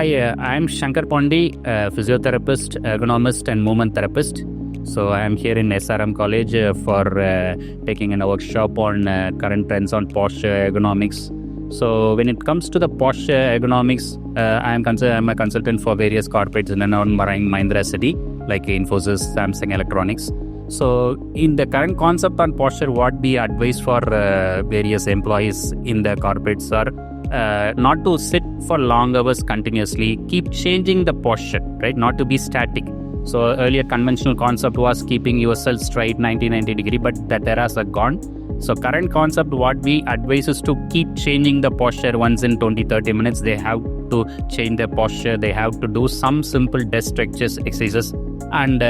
Hi, I'm Sankar Pandy, physiotherapist, ergonomist, and movement therapist. So I am here in SRM College for taking a workshop on current trends on posture ergonomics. So when it comes to the posture ergonomics, I'm a consultant for various corporates in and around Mahindra City, like Infosys, Samsung Electronics. So in the current concept on posture, what we advise for various employees in the corporates are not to sit for long hours continuously, keep changing the posture, right? Not to be static. So earlier conventional concept was keeping yourself straight 90 degree, but that eras are gone. So current concept, what we advise is to keep changing the posture once in 20-30 minutes. They have to change their posture. They have to do some simple desk stretches exercises. And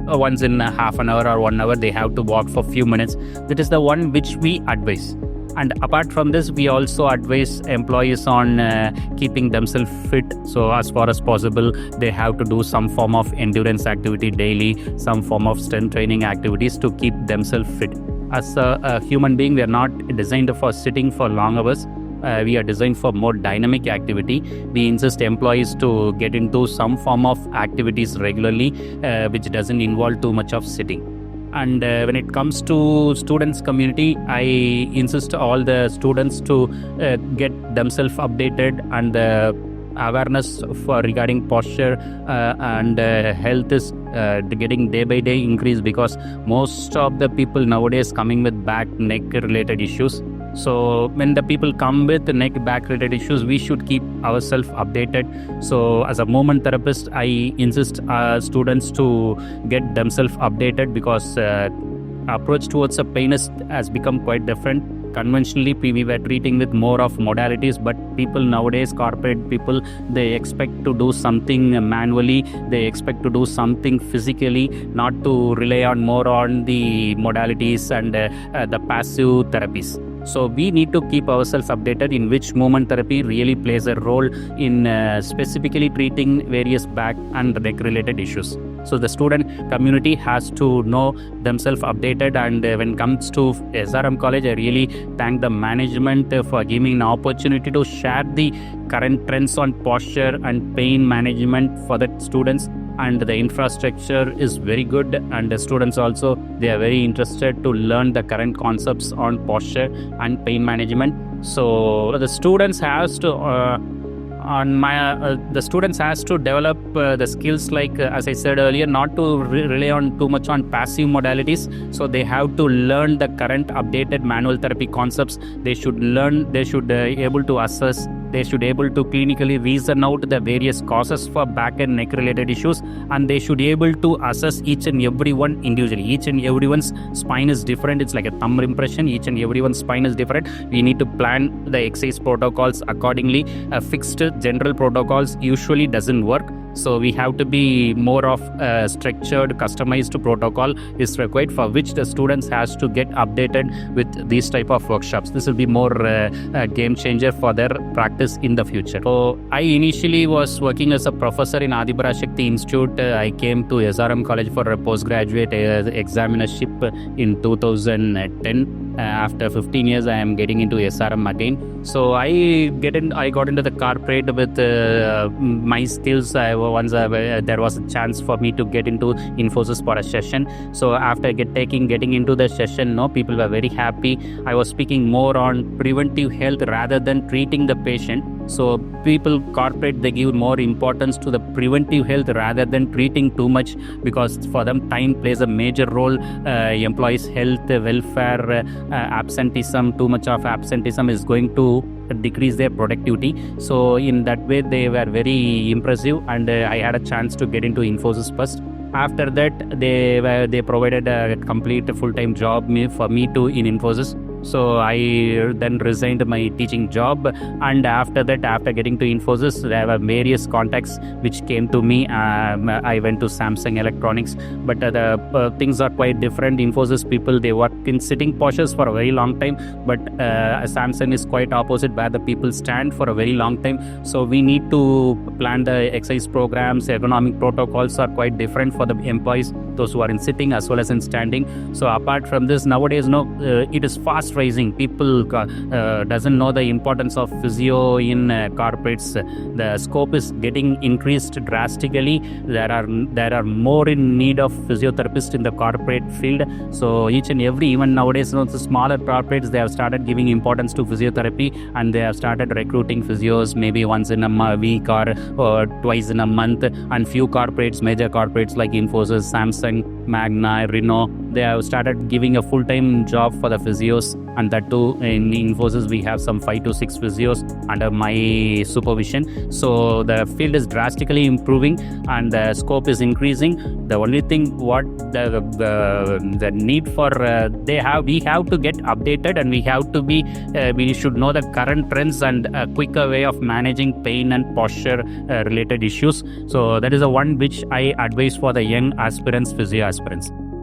once in half an hour or 1 hour, they have to walk for a few minutes. That is the one which we advise. And apart from this, we also advise employees on keeping themselves fit. So as far as possible, they have to do some form of endurance activity daily, some form of strength training activities to keep themselves fit. As a human being, we are not designed for sitting for long hours. We are designed for more dynamic activity. We insist employees to get into some form of activities regularly, which doesn't involve too much of sitting. And when it comes to students community, I insist all the students to get themselves updated, and the awareness for regarding posture and health is getting day by day increased, because most of the people nowadays coming with back neck related issues. So when the people come with neck back related issues, we should keep ourselves updated. So as a movement therapist, I insist students to get themselves updated, because approach towards the pain has become quite different. Conventionally, we were treating with more of modalities, but people nowadays, corporate people, they expect to do something manually, they expect to do something physically, not to rely on more on the modalities and the passive therapies. So we need to keep ourselves updated in which movement therapy really plays a role in specifically treating various back and neck related issues. So the student community has to know themselves updated. And when it comes to SRM College, I really thank the management for giving an opportunity to share the current trends on posture and pain management for the students. And the infrastructure is very good, and the students also, they are very interested to learn the current concepts on posture and pain management. So the students has to the students has to develop the skills, like as I said earlier, not to rely on too much on passive modalities. So they have to learn the current updated manual therapy concepts. They should learn, they should able to assess, they should able to clinically reason out the various causes for back and neck related issues, and they should able to assess each and every one individually. Each and everyone's spine is different. It's like a thumb impression. Each and everyone's spine is different. We need to plan the exercise protocols accordingly. Fixed general protocols usually doesn't work. So we have to be more of a structured, customized protocol is required, for which the students has to get updated with these type of workshops. This will be more a game changer for their practice in the future. So I initially was working as a professor in Adiparashakti Institute. I came to SRM College for a postgraduate examinership in 2010. After 15 years, I am getting into SRM again. So I got into the corporate with my skills. There was a chance for me to get into Infosys for a session. So after getting into the session, people were very happy. I was speaking more on preventive health rather than treating the patient. So people, corporate, they give more importance to the preventive health rather than treating too much, because for them time plays a major role. Employees' health, welfare, absenteeism, too much of absenteeism is going to decrease their productivity. So in that way, they were very impressive, and I had a chance to get into Infosys first. After that, they provided a complete full-time job for me too in Infosys. So I then resigned my teaching job, and after that, after getting to Infosys, there were various contacts which came to me. I went to Samsung Electronics, but the things are quite different. Infosys people, they work in sitting postures for a very long time, but Samsung is quite opposite, where the people stand for a very long time. So we need to plan the exercise programs. Ergonomic protocols are quite different for the employees. those who are in sitting as well as in standing. So apart from this, nowadays, it is fast rising. People doesn't know the importance of physio in corporates. The scope is getting increased drastically. There are more in need of physiotherapists in the corporate field. So each and every, even nowadays, the smaller corporates, they have started giving importance to physiotherapy, and they have started recruiting physios maybe once in a week or twice in a month. And few corporates, major corporates like Infosys, Samsung, Magna, Renault, they have started giving a full-time job for the physios. And that too, in Infosys, we have some 5 to 6 physios under my supervision. So the field is drastically improving and the scope is increasing. The only thing what the need for we have to get updated, and we should know the current trends and a quicker way of managing pain and posture related issues. So that is the one which I advise for the young aspirants, physio aspirants.